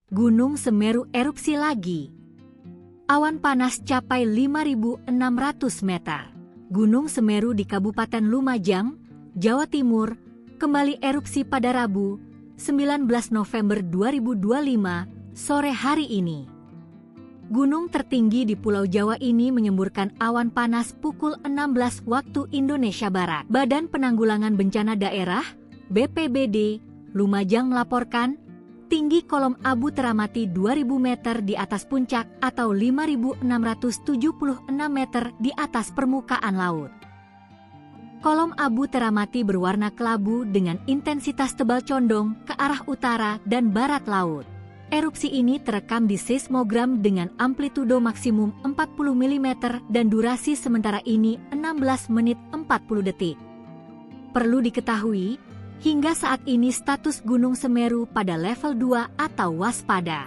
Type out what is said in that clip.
Gunung Semeru erupsi lagi. Awan panas capai 5.600 meter. Gunung Semeru di Kabupaten Lumajang, Jawa Timur, kembali erupsi pada Rabu, 19 November 2025, sore hari ini. Gunung tertinggi di Pulau Jawa ini menyemburkan awan panas pukul 16 waktu Indonesia Barat. Badan Penanggulangan Bencana Daerah, BPBD, Lumajang melaporkan, tinggi kolom abu teramati 2.000 meter di atas puncak atau 5.676 meter di atas permukaan laut. Kolom abu teramati berwarna kelabu dengan intensitas tebal condong ke arah utara dan barat laut. Erupsi ini terekam di seismogram dengan amplitudo maksimum 40 mm dan durasi sementara ini 16 menit 40 detik. Perlu diketahui, hingga saat ini status Gunung Semeru pada level 2 atau waspada.